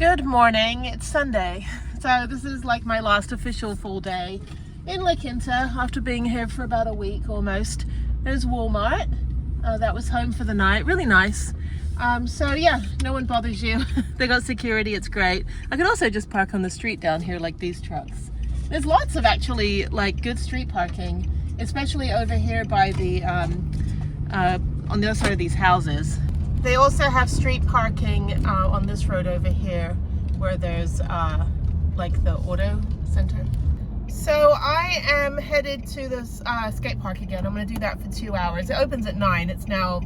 Good morning, it's Sunday. So this is like my last official full day in La Quinta after being here for about a week almost. There's Walmart. That was home for the night, really nice. So yeah, no one bothers you. They got security, it's great. I could also just park on the street down here like these trucks. There's lots of actually like good street parking, especially over here by the, on the other side of these houses. They also have street parking on this road over here where there's like the auto center. So I am headed to this skate park again. I'm going to do that for 2 hours. It opens at 9. It's now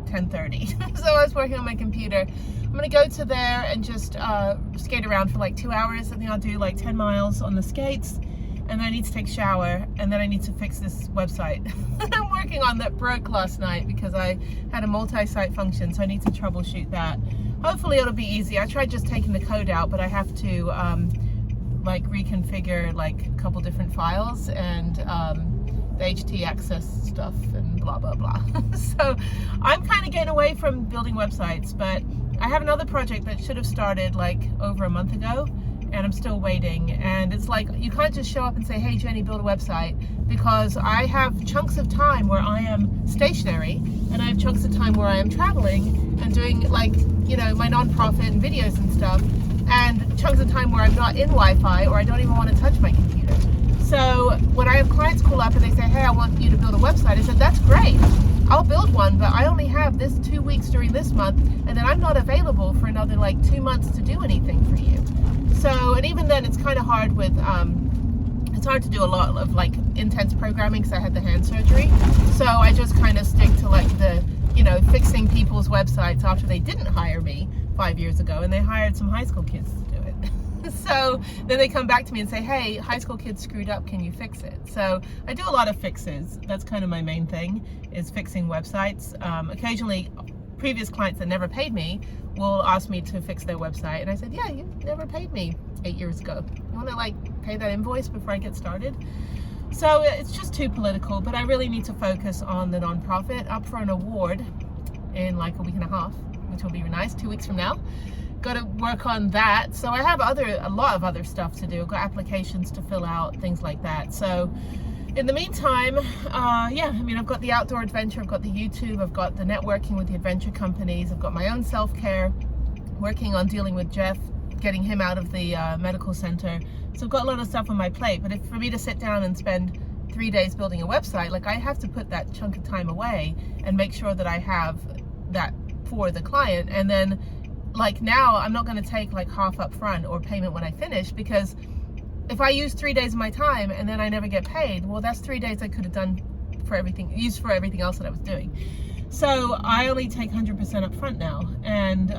10:30. So I was working on my computer. I'm going to go to there and just skate around for like 2 hours. I think I'll do like 10 miles on the skates. And then I need to take a shower, and then I need to fix this website I'm working on that broke last night because I had a multi-site function, so I need to troubleshoot that. Hopefully it'll be easy. I tried just taking the code out, but I have to like reconfigure like a couple different files and the htaccess stuff and blah blah blah. So I'm kind of getting away from building websites, but I have another project that should have started like over a month ago, and I'm still waiting. And it's like, you can't just show up and say, hey Jenny, build a website, because I have chunks of time where I am stationary, and I have chunks of time where I am traveling and doing like, you know, my nonprofit and videos and stuff, and chunks of time where I'm not in Wi-Fi or I don't even want to touch my computer. So when I have clients call up and they say, hey, I want you to build a website, I said, that's great, I'll build one, but I only have this 2 weeks during this month, and then I'm not available for another like 2 months to do anything for you. So, and even then it's kind of hard with, it's hard to do a lot of like intense programming because I had the hand surgery. So I just kind of stick to like the, you know, fixing people's websites after they didn't hire me 5 years ago, and they hired some high school kids to do it. So then they come back to me and say, hey, high school kids screwed up, can you fix it? So I do a lot of fixes. That's kind of my main thing, is fixing websites. Occasionally previous clients that never paid me will ask me to fix their website, and I said, yeah, you never paid me 8 years ago. You want to like pay that invoice before I get started? So it's just too political, but I really need to focus on the nonprofit. Up for an award in like a week and a half, which will be nice, 2 weeks from now. Got to work on that. So I have a lot of other stuff to do. I've got applications to fill out, things like that. So in the meantime, yeah, I mean, I've got the outdoor adventure, I've got the YouTube, I've got the networking with the adventure companies, I've got my own self-care, working on dealing with Jeff, getting him out of the medical center. So I've got a lot of stuff on my plate, but for me to sit down and spend 3 days building a website, like I have to put that chunk of time away and make sure that I have that for the client. And then like now I'm not going to take like half up front or payment when I finish, because if I use 3 days of my time and then I never get paid, well, that's 3 days I could have done for everything, used for everything else that I was doing. So I only take 100% up front now. And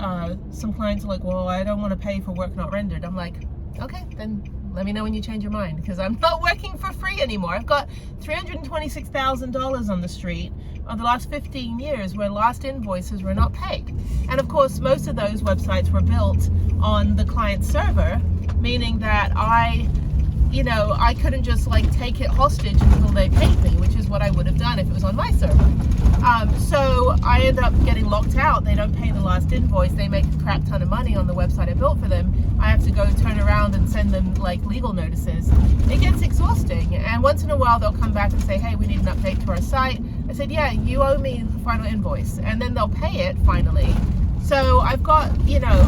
some clients are like, well, I don't want to pay for work not rendered. I'm like, okay, then let me know when you change your mind, because I'm not working for free anymore. I've got $326,000 on the street of the last 15 years where last invoices were not paid. And of course, most of those websites were built on the client server, meaning that I couldn't just like take it hostage until they paid me, which is what I would have done if it was on my server. So I end up getting locked out. They don't pay the last invoice. They make a crap ton of money on the website I built for them. I have to go turn around and send them like legal notices. It gets exhausting. And once in a while they'll come back and say, hey, we need an update to our site. I said, yeah, you owe me the final invoice. And then they'll pay it finally. So I've got, you know,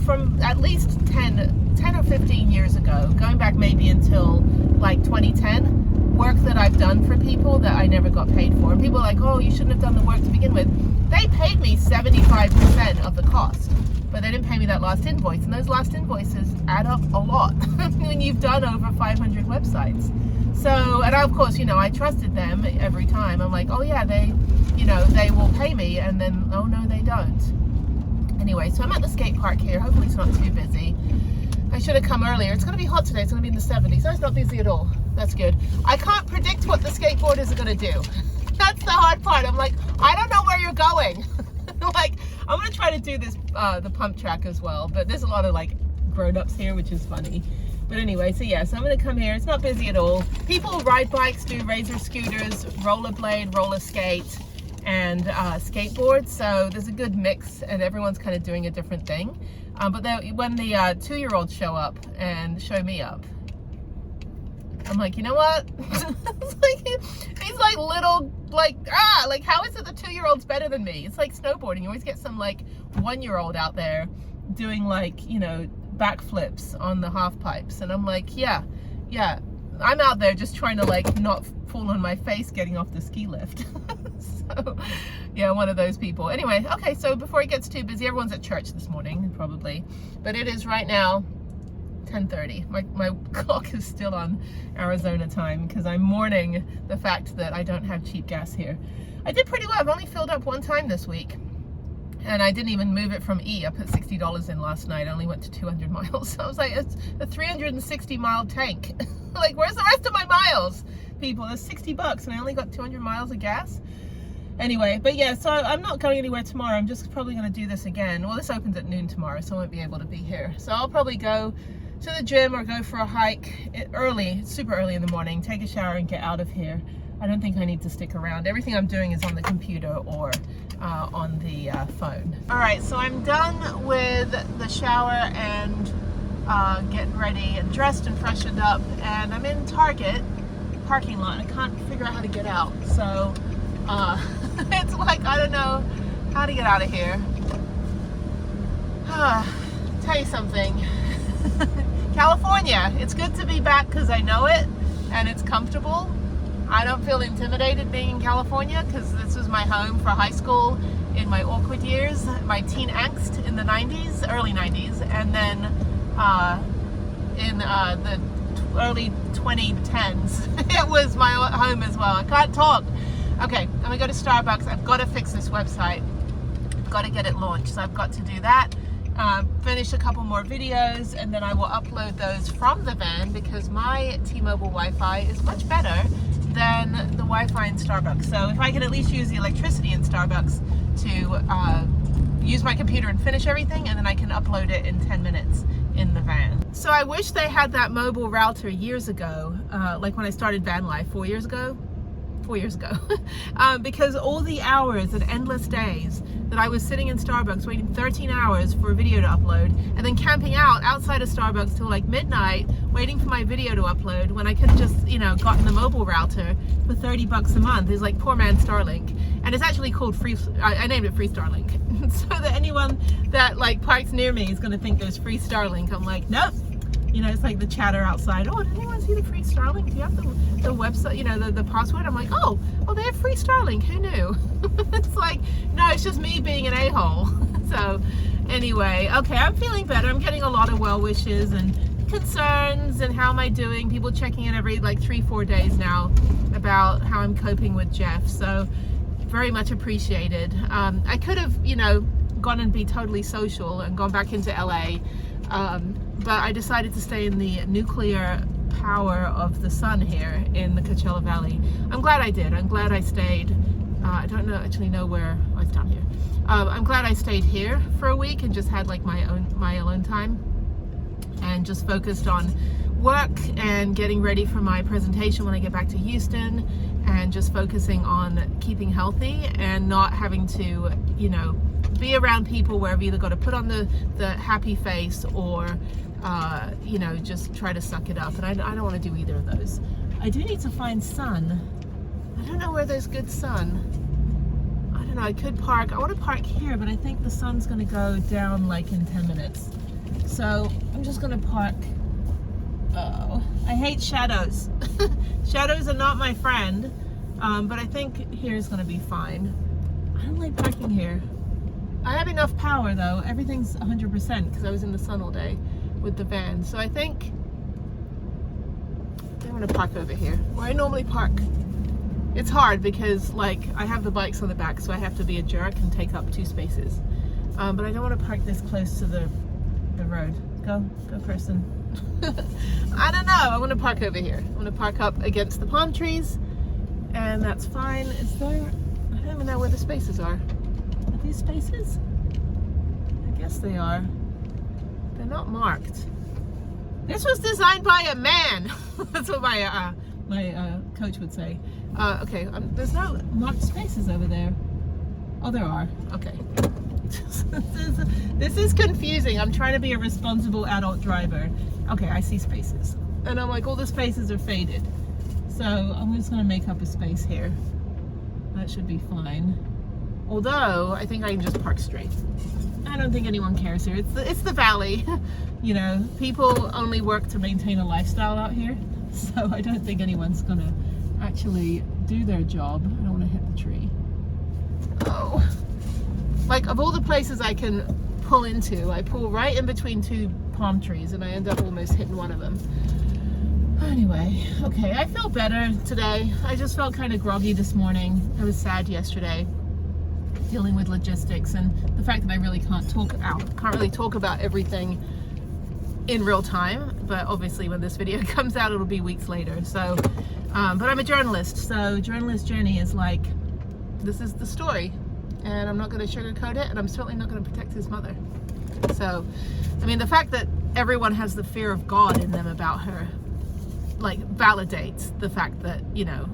from at least 10 or 15 years ago, going back maybe until like 2010, work that I've done for people that I never got paid for. And people are like, oh, you shouldn't have done the work to begin with. They paid me 75% of the cost, but they didn't pay me that last invoice. And those last invoices add up a lot when you've done over 500 websites. So, and of course, you know, I trusted them every time. I'm like, oh yeah, they will pay me. And then, oh no, they don't. Anyway, so I'm at the skate park here. Hopefully it's not too busy. I should have come earlier. It's going to be hot today. It's going to be in the 70s. So it's not busy at all. That's good. I can't predict what the skateboarders are going to do. That's the hard part. I'm like, I don't know where you're going. Like, I'm going to try to do this, the pump track as well. But there's a lot of like grown-ups here, which is funny. But anyway, so yeah, so I'm going to come here. It's not busy at all. People ride bikes, do razor scooters, rollerblade, roller skate. and skateboard. So there's a good mix, and everyone's kind of doing a different thing. But then when the 2-year-olds show up and show me up, I'm like, you know what? It's like, he's like little, like how is it the 2-year-old's better than me? It's like snowboarding. You always get some like 1-year-old out there doing like, you know, backflips on the half pipes. And I'm like, yeah. I'm out there just trying to like not fall on my face getting off the ski lift. So yeah, one of those people. Anyway, okay, so before it gets too busy, everyone's at church this morning, probably. But it is right now 10:30. My clock is still on Arizona time because I'm mourning the fact that I don't have cheap gas here. I did pretty well. I've only filled up one time this week. And I didn't even move it from E. I put $60 in last night. I only went to 200 miles. So I was like, it's a 360 mile tank. Like, where's the rest of my miles? People, that's $60 and I only got 200 miles of gas. Anyway, but yeah, so I'm not going anywhere tomorrow. I'm just probably going to do this again. Well, this opens at noon tomorrow, so I won't be able to be here. So I'll probably go to the gym or go for a hike early, super early in the morning, take a shower and get out of here. I don't think I need to stick around. Everything I'm doing is on the computer or on the phone. All right, so I'm done with the shower and getting ready and dressed and freshened up, and I'm in Target parking lot. I can't figure out how to get out, so it's like I don't know how to get out of here. Tell you something. California, it's good to be back because I know it and it's comfortable. I don't feel intimidated being in California because this was my home for high school in my awkward years, my teen angst in the 90s, early 90s, and then in the early 2010s, it was my home as well. I can't talk. Okay, I'm gonna go to Starbucks. I've got to fix this website. I've got to get it launched, so I've got to do that. Finish a couple more videos, and then I will upload those from the van because my T-Mobile Wi-Fi is much better than the Wi-Fi in Starbucks. So if I can at least use the electricity in Starbucks to use my computer and finish everything, and then I can upload it in 10 minutes in the van. So I wish they had that mobile router years ago, like when I started Vanlife 4 years ago, because all the hours and endless days that I was sitting in Starbucks waiting 13 hours for a video to upload, and then camping out outside of Starbucks till like midnight waiting for my video to upload when I could have just, you know, gotten the mobile router for $30 a month. Is like poor man Starlink, and it's actually called free. I named it Free Starlink so that anyone that like parks near me is going to think there's free Starlink. I'm like, nope. You know, it's like the chatter outside. Oh, did anyone see the free Starlink? Do you have the website, you know, the password? I'm like, oh, they have free Starlink. Who knew? It's like, no, it's just me being an a-hole. So anyway, okay, I'm feeling better. I'm getting a lot of well wishes and concerns and how am I doing. People checking in every like 3-4 days now about how I'm coping with Jeff. So very much appreciated. I could have, you know, gone and be totally social and gone back into LA. But I decided to stay in the nuclear power of the sun here in the Coachella Valley. I'm glad I did. I'm glad I stayed. I don't actually know where. Oh, it's down here. I'm glad I stayed here for a week and just had like my alone time and just focused on work and getting ready for my presentation when I get back to Houston, and just focusing on keeping healthy and not having to, you know, be around people where I've either got to put on the happy face or you know, just try to suck it up, and I don't want to do either of those. I do need to find sun. I don't know where there's good sun. I don't know, I could park. I want to park here, but I think the sun's going to go down like in 10 minutes. So I'm just going to park. Oh, I hate shadows. Shadows are not my friend, but I think here's going to be fine. I don't like parking here. I have enough power though. Everything's 100% because I was in the sun all day with the van. So I think I'm going to park over here where I normally park. It's hard because like I have the bikes on the back, so I have to be a jerk and take up 2 spaces. But I don't want to park this close to the road. Go person. I don't know. I want to park over here. I want to park up against the palm trees, and that's fine. Is there? I don't even know where the spaces are. Are these spaces? I guess they are. They're not marked. This was designed by a man. That's what my coach would say. Okay, there's no marked spaces over there. Oh, there are. Okay. This is confusing. I'm trying to be a responsible adult driver. Okay, I see spaces. And I'm like, all the spaces are faded. So I'm just gonna make up a space here. That should be fine. Although, I think I can just park straight. I don't think anyone cares here. It's the valley. You know, people only work to maintain a lifestyle out here. So I don't think anyone's gonna actually do their job. I don't wanna hit the tree. Oh. Like, of all the places I can pull into, I pull right in between two palm trees and I end up almost hitting one of them. Anyway, okay, I feel better today. I just felt kind of groggy this morning. I was sad yesterday, dealing with logistics and the fact that I really can't really talk about everything in real time. But obviously when this video comes out, it'll be weeks later. So, but I'm a journalist. So journalist Jenny is like, this is the story. And I'm not going to sugarcoat it, and I'm certainly not going to protect his mother. So, I mean, the fact that everyone has the fear of God in them about her, like, validates the fact that, you know,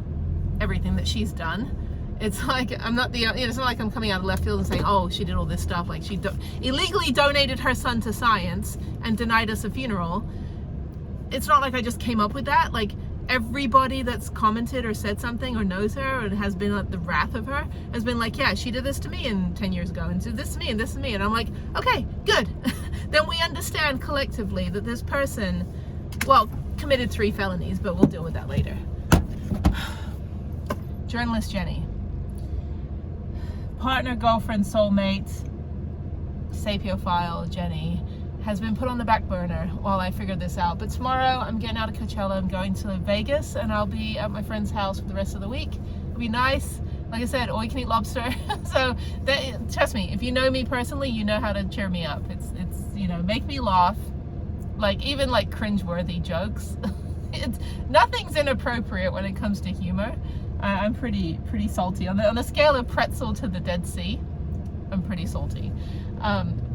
everything that she's done. It's like, I'm not the, it's not like I'm coming out of left field and saying, oh, she did all this stuff. Like, she illegally donated her son to science and denied us a funeral. It's not like I just came up with that. Like, everybody that's commented or said something or knows her or has been at the wrath of her has been like, yeah, she did this to me 10 years ago and did this to me and this to me. And I'm like, okay, good. Then we understand collectively that this person, well, committed 3 felonies, but we'll deal with that later. Journalist Jenny. Partner, girlfriend, soulmate, sapiophile Jenny has been put on the back burner while I figure this out. But tomorrow I'm getting out of Coachella. I'm going to Vegas and I'll be at my friend's house for the rest of the week. It'll be nice. Like I said, all you can eat lobster. So trust me, if you know me personally, you know how to cheer me up. It's you know, make me laugh. Like, even like cringeworthy jokes. Nothing's inappropriate when it comes to humor. I'm pretty salty on the scale of pretzel to the Dead Sea. I'm pretty salty.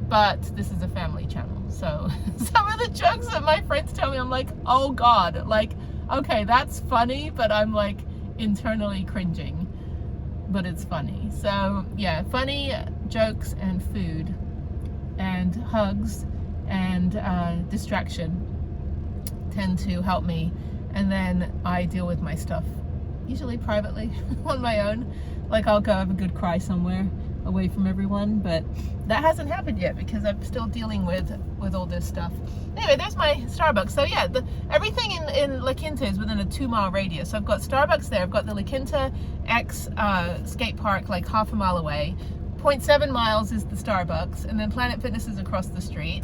But this is a family channel, so some of the jokes that my friends tell me, I'm like, oh God, like, okay, that's funny, but I'm like internally cringing, but it's funny. So yeah, funny jokes and food and hugs and distraction tend to help me, and then I deal with my stuff usually privately on my own. Like, I'll go have a good cry somewhere away from everyone, but that hasn't happened yet because I'm still dealing with all this stuff. Anyway, there's my Starbucks. So yeah, everything in La Quinta is within a 2-mile radius. So I've got Starbucks there. I've got the La Quinta X skate park like half a mile away. 0.7 miles is the Starbucks, and then Planet Fitness is across the street.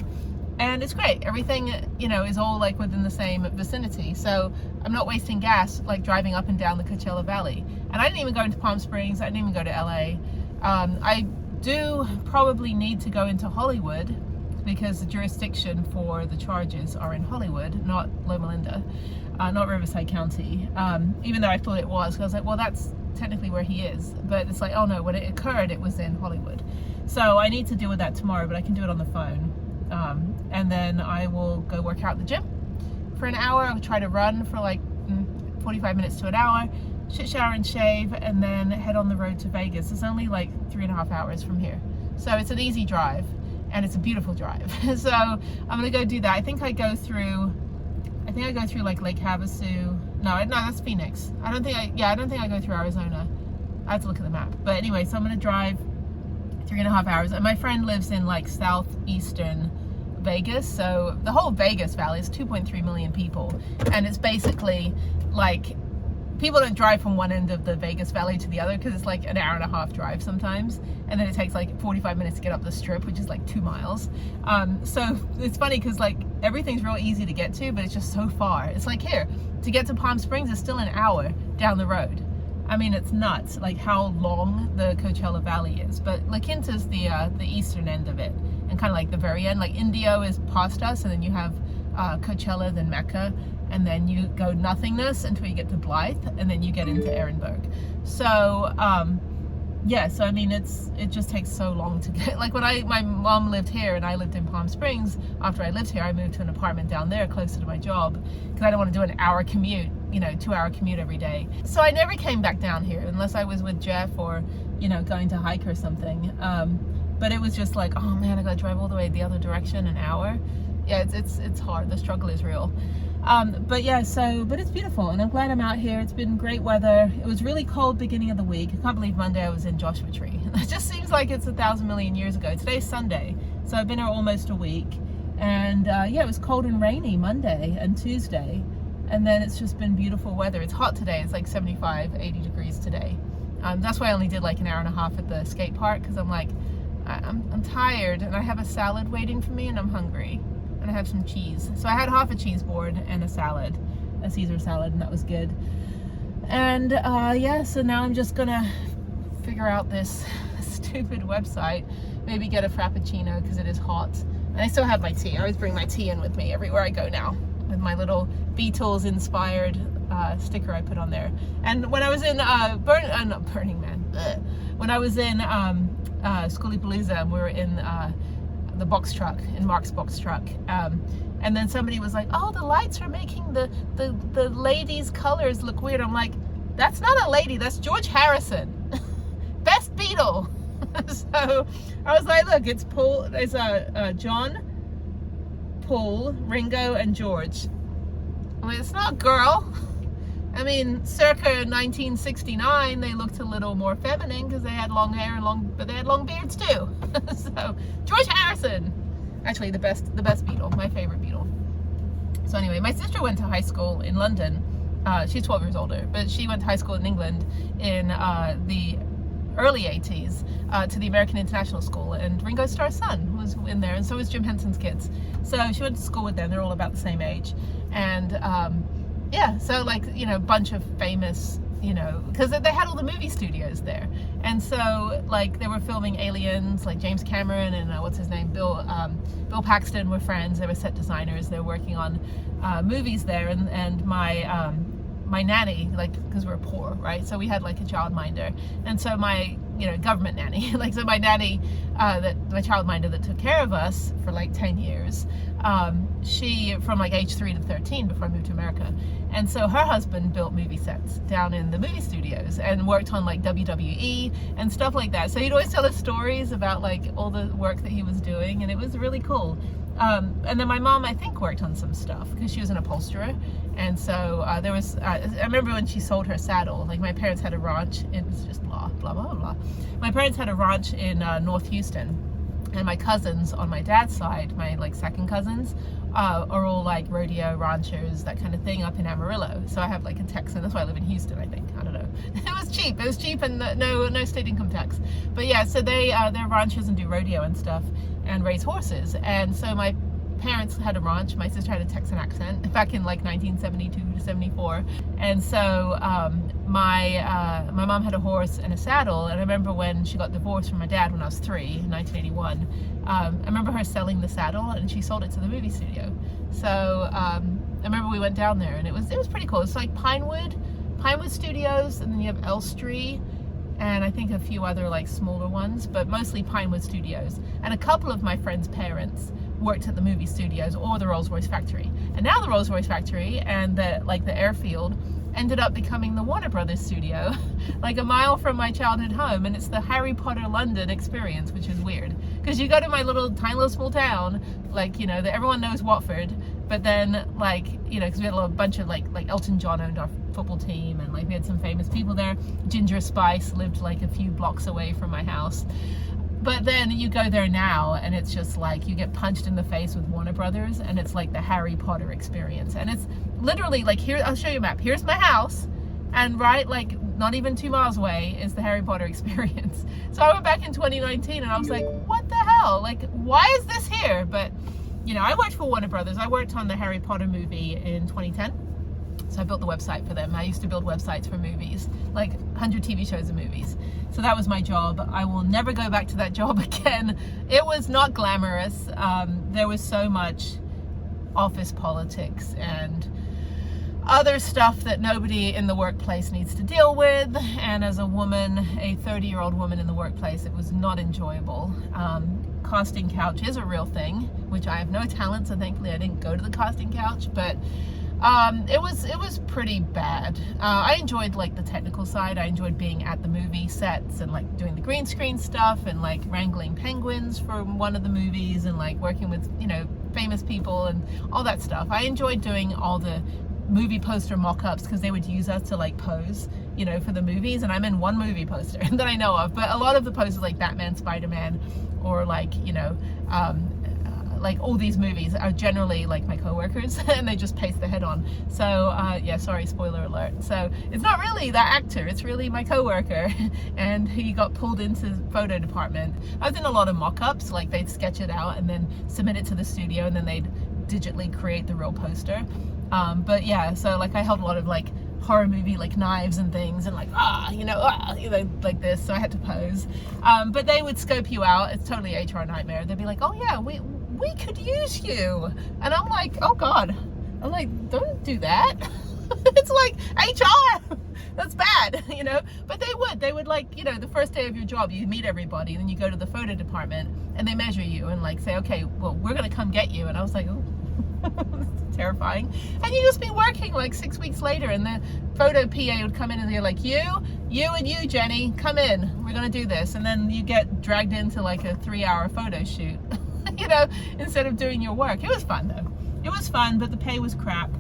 And it's great. Everything, you know, is all like within the same vicinity. So I'm not wasting gas like driving up and down the Coachella Valley. And I didn't even go into Palm Springs. I didn't even go to LA. I do probably need to go into Hollywood because the jurisdiction for the charges are in Hollywood, not Loma Linda, not Riverside County. Even though I thought it was, because I was like, well, that's technically where he is. But it's like, oh no, when it occurred, it was in Hollywood. So I need to deal with that tomorrow, but I can do it on the phone. And then I will go work out at the gym for an hour. I'll try to run for like 45 minutes to an hour, shit, shower and shave, and then head on the road to Vegas. It's only like 3.5 hours from here. So it's an easy drive and it's a beautiful drive. So I'm gonna go do that. I think I go through like Lake Havasu. No, that's Phoenix. I don't think I go through Arizona. I have to look at the map. But anyway, so I'm gonna drive 3.5 hours. And my friend lives in like southeastern Vegas. So the whole Vegas Valley is 2.3 million people. And it's basically like, people don't drive from one end of the Vegas Valley to the other because it's like an 1.5 hour drive sometimes. And then it takes like 45 minutes to get up the strip, which is like 2 miles. So it's funny because like everything's real easy to get to, but it's just so far. It's like here, to get to Palm Springs is still an hour down the road. I mean, it's nuts, like how long the Coachella Valley is. But La Quinta's the eastern end of it, and kind of like the very end. Like Indio is past us, and then you have Coachella, then Mecca, and then you go nothingness until you get to Blythe, and then you get into Ehrenberg. So yeah, so I mean, it just takes so long to get. Like when my mom lived here and I lived in Palm Springs, after I lived here, I moved to an apartment down there closer to my job because I didn't want to do an hour commute 2-hour commute every day. So I never came back down here unless I was with Jeff or, going to hike or something. But it was just like, oh man, I gotta drive all the way the other direction, an hour. Yeah, it's hard. The struggle is real. But it's beautiful, and I'm glad I'm out here. It's been great weather. It was really cold beginning of the week. I can't believe Monday I was in Joshua Tree. It just seems like it's 1,000 million years ago. Today's Sunday, so I've been here almost a week. And it was cold and rainy Monday and Tuesday. And then it's just been beautiful weather. It's hot today. It's like 75, 80 degrees today. That's why I only did like an hour and a half at the skate park, because I'm like, I'm tired, and I have a salad waiting for me, and I'm hungry. And I have some cheese. So I had half a cheese board and a salad, a Caesar salad, and that was good. And so now I'm just gonna figure out this stupid website, maybe get a Frappuccino because it is hot. And I still have my tea. I always bring my tea in with me everywhere I go now, with my little Beatles inspired sticker I put on there. And when I was in Burning Man, when I was in Schoolipalooza, and we were in the box truck, in Mark's box truck, and then somebody was like, oh, the lights are making the lady's colors look weird. I'm like, that's not a lady, that's George Harrison. Best Beatle. So I was like, look, it's Paul, there's John, Paul, Ringo, and George. I mean, it's not girl. I mean, circa 1969, they looked a little more feminine because they had long hair and but they had long beards too. So George Harrison, actually the best Beatle, my favorite Beatle. So anyway, my sister went to high school in London. She's 12 years older, but she went to high school in England in the early 80s to the American International School, and Ringo Starr's son was in there, and so was Jim Henson's kids. So she went to school with them. They're all about the same age, and so like, a bunch of famous, because they had all the movie studios there, and so like they were filming Aliens, like James Cameron and what's his name, Bill Paxton were friends. They were set designers. They were working on movies there, and my nanny, like, because we're poor, right? So we had like a childminder, and so my, government nanny, like, so my nanny, my childminder that took care of us for like 10 years, she, from like age 3 to 13 before I moved to America, and so her husband built movie sets down in the movie studios and worked on like WWE and stuff like that. So he'd always tell us stories about like all the work that he was doing, and it was really cool. And then my mom, I think, worked on some stuff because she was an upholsterer. And so there was, I remember when she sold her saddle, like my parents had a ranch, it was just blah, blah, blah, blah. My parents had a ranch in North Houston, and my cousins on my dad's side, my like second cousins, are all like rodeo ranchers, that kind of thing, up in Amarillo. So I have like a Texan, that's why I live in Houston, I think, I don't know. It was cheap and no state income tax. But yeah, so they're ranchers and do rodeo and stuff and raise horses. And so my parents had a ranch. My sister had a Texan accent back in like 1972 to 74. And so my mom had a horse and a saddle. And I remember when she got divorced from my dad when I was 3 in 1981, I remember her selling the saddle, and she sold it to the movie studio. So I remember we went down there, and it was pretty cool. It's like Pinewood Studios, and then you have Elstree, and I think a few other like smaller ones, but mostly Pinewood Studios. And a couple of my friends' parents worked at the movie studios or the Rolls-Royce factory. And now the Rolls-Royce factory and the airfield ended up becoming the Warner Brothers studio, like a mile from my childhood home. And it's the Harry Potter London experience, which is weird. Because you go to my tiny little small town, like, that everyone knows Watford, but then like, because we had a bunch of like Elton John owned our football team, and like we had some famous people there. Ginger Spice lived like a few blocks away from my house. But then you go there now, and it's just like you get punched in the face with Warner Brothers, and it's like the Harry Potter experience. And it's literally like, here, I'll show you a map. Here's my house, and right, like not even 2 miles away is the Harry Potter experience. So I went back in 2019, and I was like, what the hell? Like, why is this here? But I worked for Warner Brothers. I worked on the Harry Potter movie in 2010. So I built the website for them. I used to build websites for movies, like 100 TV shows and movies. So that was my job. I will never go back to that job again. It was not glamorous. There was so much office politics and other stuff that nobody in the workplace needs to deal with. And as a woman, a 30-year-old woman in the workplace, it was not enjoyable. Casting couch is a real thing, which I have no talent, so thankfully I didn't go to the casting couch. But It was pretty bad. I enjoyed like the technical side. I enjoyed being at the movie sets and like doing the green screen stuff and like wrangling penguins for one of the movies and like working with, you know, famous people and all that stuff. I enjoyed doing all the movie poster mock-ups because they would use us to like pose, you know, for the movies, and I'm in one movie poster that I know of, but a lot of the posters like Batman, Spider-Man, or like, you know, like all these movies are generally like my co-workers and they just paste the head on. So yeah, sorry, spoiler alert. So it's not really that actor, it's really my co-worker and he got pulled into the photo department. I was in a lot of mock-ups, like they'd sketch it out and then submit it to the studio and then they'd digitally create the real poster. But yeah, so like I held a lot of like horror movie like knives and things and like you know, like this, so I had to pose. But they would scope you out. It's totally HR nightmare. They'd be like, oh yeah, we could use you, and I'm like, oh god, I'm like, don't do that. It's like HR, that's bad, you know. But they would like, you know, the first day of your job you meet everybody and then you go to the photo department and they measure you and like say, okay, well, we're gonna come get you. And I was like, oh, terrifying. And you just be working like 6 weeks later and the photo PA would come in and they're like, you and you, Jenny, come in, we're gonna do this. And then you get dragged into like a 3-hour photo shoot, you know, instead of doing your work. It was fun though. It was fun, but the pay was crap.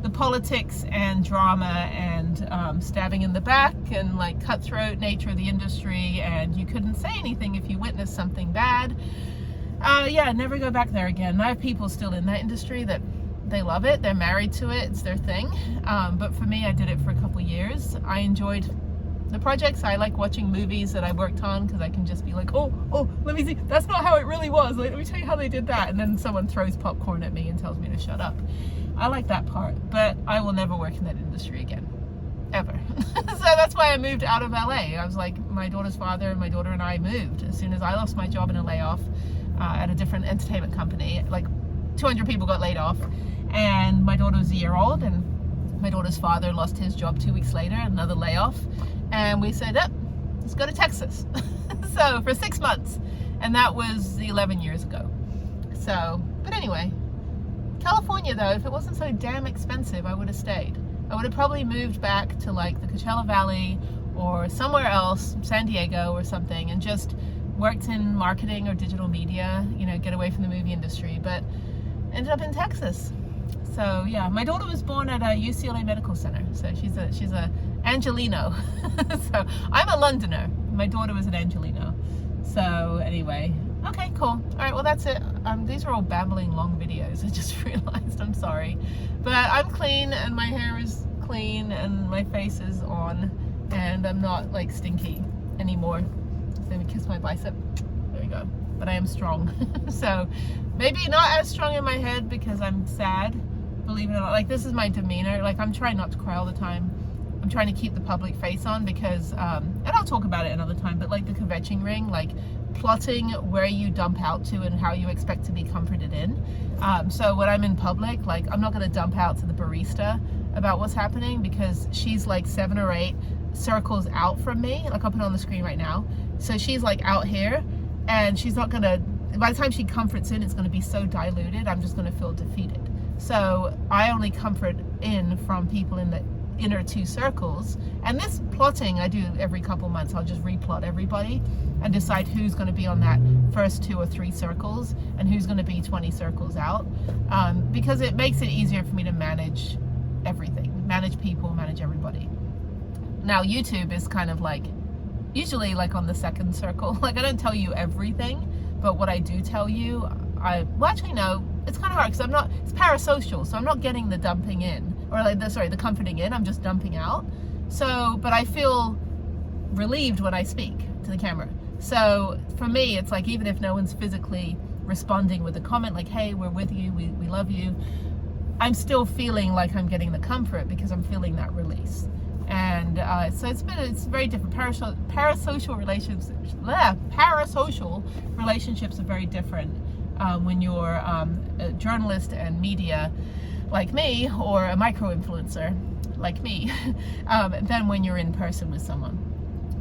The politics and drama and stabbing in the back and like cutthroat nature of the industry, and you couldn't say anything if you witnessed something bad. Yeah, never go back there again. I have people still in that industry that they love it, they're married to it, it's their thing. But for me, I did it for a couple years. I enjoyed the projects. I like watching movies that I worked on because I can just be like, oh, let me see, that's not how it really was, like, let me tell you how they did that, and then someone throws popcorn at me and tells me to shut up. I like that part, but I will never work in that industry again, ever. So that's why I moved out of LA. I was like, my daughter's father and my daughter and I moved as soon as I lost my job in a layoff at a different entertainment company. Like 200 people got laid off, and my daughter was a year old, and my daughter's father lost his job 2 weeks later, another layoff, and we said, let's go to Texas. So for 6 months, and that was 11 years ago. So, but anyway, California though, if it wasn't so damn expensive, I would have stayed. I would have probably moved back to like the Coachella Valley or somewhere else, San Diego or something, and just worked in marketing or digital media, you know, get away from the movie industry, but ended up in Texas. So yeah, my daughter was born at a UCLA Medical Center, so she's a Angelino. So I'm a Londoner, my daughter was an Angelino. So anyway, okay, cool. All right, well that's it. These are all babbling long videos, I just realized, I'm sorry. But I'm clean and my hair is clean and my face is on and I'm not like stinky anymore. So let me kiss my bicep, there we go. But I am strong. So maybe not as strong in my head because I'm sad, believe it or not. Like this is my demeanor, like I'm trying not to cry all the time. I'm trying to keep the public face on because, and I'll talk about it another time, but like the kvetching ring, like plotting where you dump out to and how you expect to be comforted in. So when I'm in public, like I'm not gonna dump out to the barista about what's happening because she's like 7 or 8 circles out from me. Like I'll put it on the screen right now. So she's like out here and she's not gonna, by the time she comforts in, it's gonna be so diluted, I'm just gonna feel defeated. So I only comfort in from people in the inner 2 circles, and this plotting I do every couple months. I'll just replot everybody and decide who's going to be on that first 2 or 3 circles and who's going to be 20 circles out, because it makes it easier for me to manage everything, manage people, manage everybody. Now YouTube is kind of like usually like on the 2nd circle. Like I don't tell you everything, but what I do tell you, well actually no, it's kind of hard because I'm not, it's parasocial, so I'm not getting the dumping in, or like the comforting in, I'm just dumping out. So, but I feel relieved when I speak to the camera. So for me, it's like, even if no one's physically responding with a comment like, hey, we're with you, we love you, I'm still feeling like I'm getting the comfort because I'm feeling that release. And so it's very different. Parasocial relationships are very different when you're a journalist and media like me, or a micro-influencer like me, than when you're in person with someone.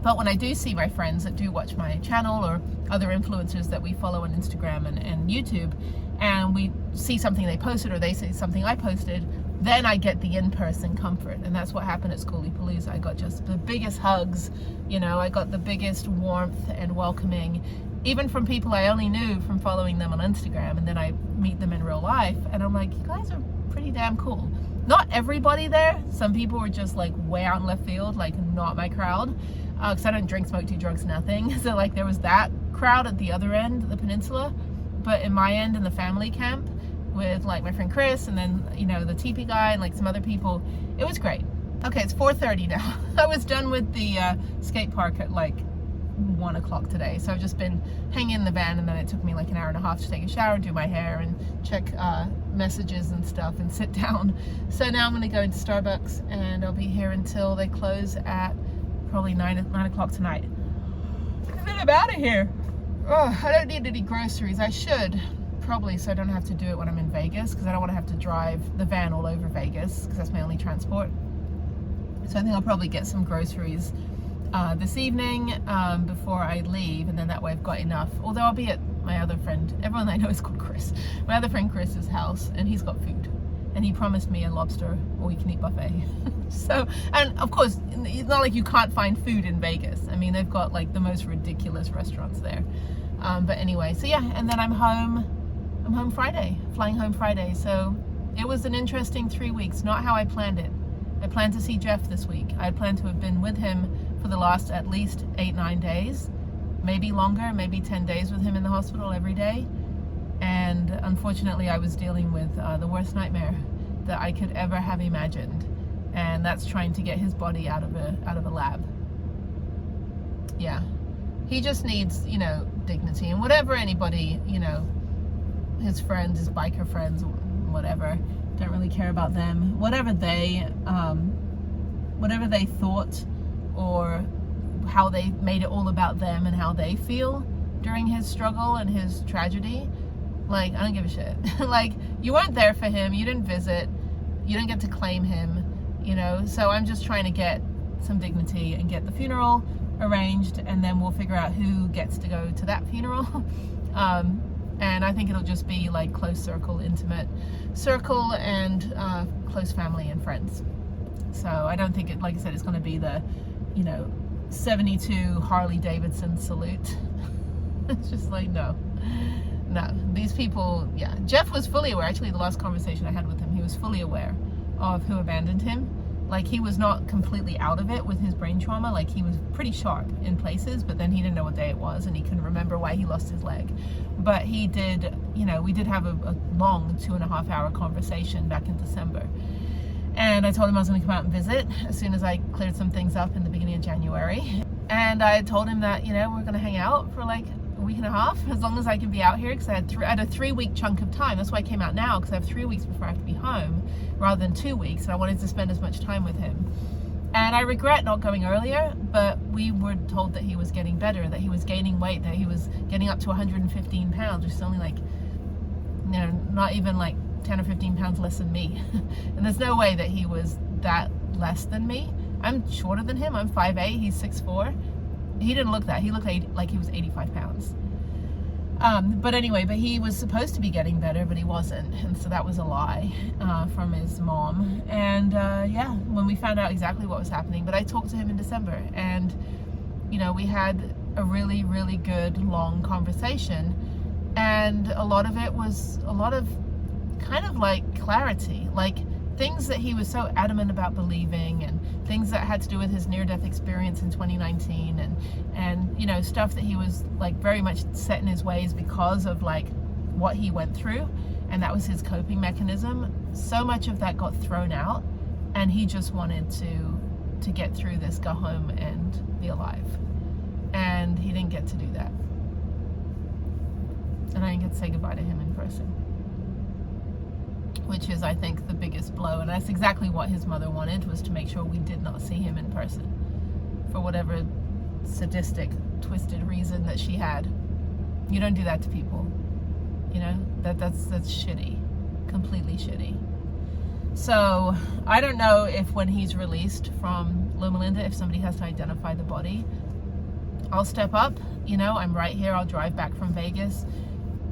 But when I do see my friends that do watch my channel, or other influencers that we follow on Instagram and YouTube, and we see something they posted, or they see something I posted, then I get the in-person comfort. And that's what happened at Schoolypalooza. I got just the biggest hugs, you know, I got the biggest warmth and welcoming, even from people I only knew from following them on Instagram, and then I meet them in real life and I'm like, you guys are pretty damn cool. Not everybody there. Some people were just like way out in left field, like not my crowd, because I don't drink, smoke, do drugs, nothing. So like there was that crowd at the other end of the peninsula, but in my end, in the family camp with like my friend Chris and then, you know, the teepee guy and like some other people, it was great. Okay, it's 4:30 now. I was done with the skate park at like 1 o'clock today, so I've just been hanging in the van, and then it took me like an hour and a half to take a shower, do my hair and check messages and stuff and sit down. So now I'm gonna go into Starbucks and I'll be here until they close at probably 9 o'clock tonight. And then I'm out of here. Oh, I don't need any groceries. I should probably, so I don't have to do it when I'm in Vegas, because I don't want to have to drive the van all over Vegas, because that's my only transport. So I think I'll probably get some groceries this evening before I leave, and then that way I've got enough. Although I'll be at my other friend, everyone I know is called Chris, my other friend Chris's house, and he's got food, and he promised me a lobster all-you-can-eat buffet. So, and of course, it's not like you can't find food in Vegas. I mean, they've got like the most ridiculous restaurants there. But anyway, so yeah, and then I'm home Friday, flying home Friday. So it was an interesting 3 weeks, not how I planned it. I planned to see Jeff this week. I had planned to have been with him for the last at least 8-9 days, maybe longer, maybe 10 days with him in the hospital every day. And unfortunately, I was dealing with the worst nightmare that I could ever have imagined. And that's trying to get his body out of a lab. Yeah, he just needs, you know, dignity, and whatever anybody, you know, his friends, his biker friends, whatever, don't really care about them. Whatever they thought, or how they made it all about them and how they feel during his struggle and his tragedy, like, I don't give a shit. Like, you weren't there for him, you didn't visit, you didn't get to claim him, you know. So I'm just trying to get some dignity and get the funeral arranged, and then we'll figure out who gets to go to that funeral. And I think it'll just be like close circle, intimate circle, and close family and friends. So I don't think it, like I said, it's going to be the, you know, 72 Harley Davidson salute. It's just like, no, these people, yeah. Jeff was fully aware. Actually, the last conversation I had with him, he was fully aware of who abandoned him. Like, he was not completely out of it with his brain trauma. Like, he was pretty sharp in places, but then he didn't know what day it was, and he couldn't remember why he lost his leg. But he did, you know, we did have a long 2.5-hour conversation back in December. And I told him I was going to come out and visit as soon as I cleared some things up in the beginning of January. And I told him that, you know, we're going to hang out for like a week and a half, as long as I can be out here, because I had a 3-week chunk of time. That's why I came out now, because I have 3 weeks before I have to be home, rather than 2 weeks, and I wanted to spend as much time with him. And I regret not going earlier, but we were told that he was getting better, that he was gaining weight, that he was getting up to 115 pounds, which is only like, you know, not even like 10 or 15 pounds less than me. And there's no way that he was that less than me. I'm shorter than him. I'm 5'8", he's 6'4". He didn't look that. He looked like he was 85 pounds. But anyway, but he was supposed to be getting better, but he wasn't. And so that was a lie from his mom. And yeah, when we found out exactly what was happening, but I talked to him in December, and, you know, we had a really, really good long conversation. And a lot of it was a lot of kind of like clarity, like things that he was so adamant about believing, and things that had to do with his near-death experience in 2019, and you know, stuff that he was like very much set in his ways because of like what he went through, and that was his coping mechanism. So much of that got thrown out, and he just wanted to get through this, go home and be alive, and he didn't get to do that, and I didn't get to say goodbye to him in person, which is, I think, the biggest blow. And that's exactly what his mother wanted, was to make sure we did not see him in person, for whatever sadistic, twisted reason that she had. You don't do that to people, you know. That's shitty, completely shitty. So I don't know if when he's released from Loma Linda, if somebody has to identify the body, I'll step up. You know, I'm right here. I'll drive back from Vegas.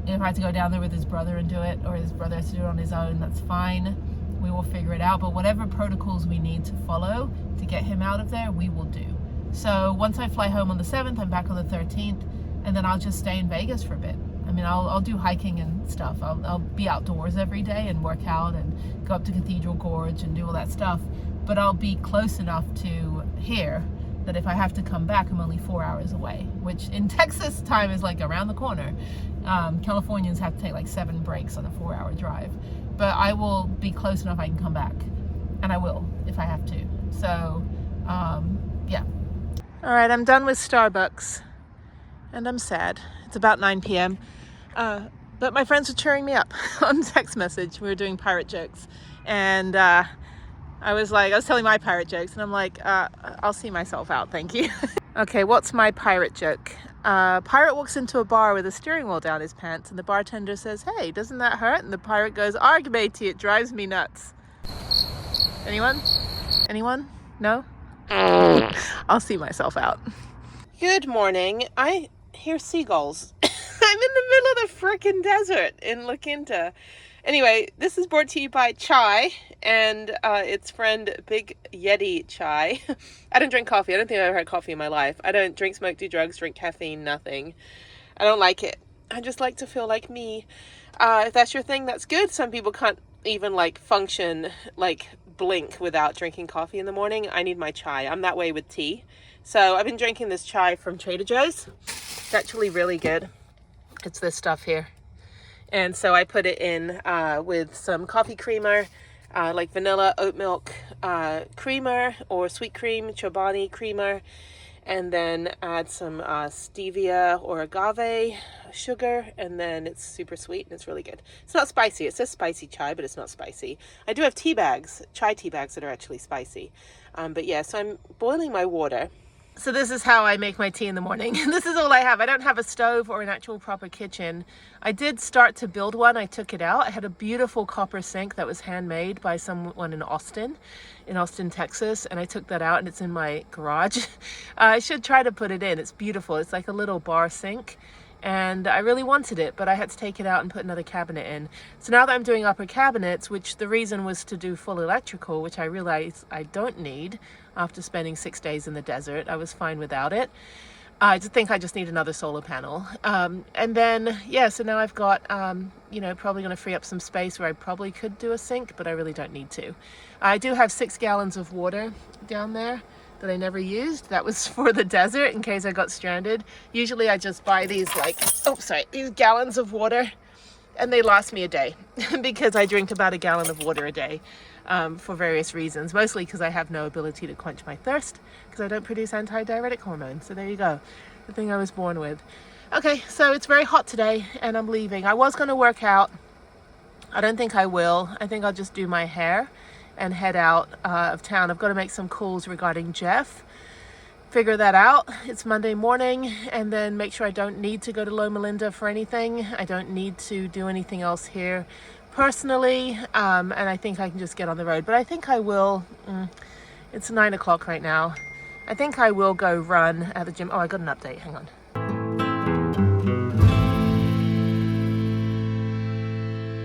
If I had to go down there with his brother and do it, or his brother has to do it on his own, that's fine. we will figure it out. But whatever protocols we need to follow to get him out of there, we will do. So once I fly home on the 7th, I'm back on the 13th, and then I'll just stay in Vegas for a bit. I mean, I'll do hiking and stuff. I'll be outdoors every day and work out and go up to Cathedral Gorge and do all that stuff. But I'll be close enough to here that if I have to come back, I'm only 4 hours away, which in Texas time is like around the corner. Californians have to take like 7 breaks on a 4-hour drive. But I will be close enough I can come back. And I will if I have to. So, yeah. All right, I'm done with Starbucks. And I'm sad. It's about 9 p.m. But my friends are cheering me up on text message. We were doing pirate jokes. And I was telling my pirate jokes, and I'm like, I'll see myself out, thank you. Okay, what's my pirate joke? Pirate walks into a bar with a steering wheel down his pants, and the bartender says, "Hey, doesn't that hurt?" And the pirate goes, "Arg matey, it drives me nuts." Anyone? Anyone? No? I'll see myself out. Good morning. I hear seagulls. I'm in the middle of the frickin' desert in La Quinta. Anyway, this is brought to you by Chai and its friend Big Yeti Chai. I don't drink coffee. I don't think I've ever had coffee in my life. I don't drink, smoke, do drugs, drink caffeine, nothing. I don't like it. I just like to feel like me. If that's your thing, that's good. Some people can't even like function, like blink without drinking coffee in the morning. I need my chai. I'm that way with tea. So I've been drinking this chai from Trader Joe's. It's actually really good. It's this stuff here. And so I put it in with some coffee creamer, like vanilla, oat milk creamer, or sweet cream, Chobani creamer, and then add some stevia or agave sugar, and then it's super sweet and it's really good. It's not spicy. It says spicy chai, but it's not spicy. I do have tea bags, chai tea bags that are actually spicy. But yeah, so I'm boiling my water. So this is how I make my tea in the morning. This is all I have. I don't have a stove or an actual proper kitchen. I did start to build one. I took it out. I had a beautiful copper sink that was handmade by someone in Austin, Texas. And I took that out and it's in my garage. I should try to put it in. It's beautiful. It's like a little bar sink. And I really wanted it, but I had to take it out and put another cabinet in. So now that I'm doing upper cabinets, which the reason was to do full electrical, which I realized I don't need after spending 6 days in the desert. I was fine without it. I just think I just need another solar panel. And then, yeah, so now I've got, probably going to free up some space where I probably could do a sink, but I really don't need to. I do have 6 gallons of water down there that I never used. That was for the desert in case I got stranded. Usually I just buy these these gallons of water, and they last me a day because I drink about a gallon of water a day for various reasons, mostly because I have no ability to quench my thirst because I don't produce antidiuretic hormone. So there you go, the thing I was born with. Okay, so it's very hot today and I'm leaving. I was going to work out. I don't think I will. I think I'll just do my hair and head out of town. I've got to make some calls regarding Jeff, figure that out. It's Monday morning, and then make sure I don't need to go to Loma Linda for anything. I don't need to do anything else here personally, and I think I can just get on the road. But I think I will, it's 9 o'clock right now. I think I will go run at the gym. Oh, I got an update, hang on.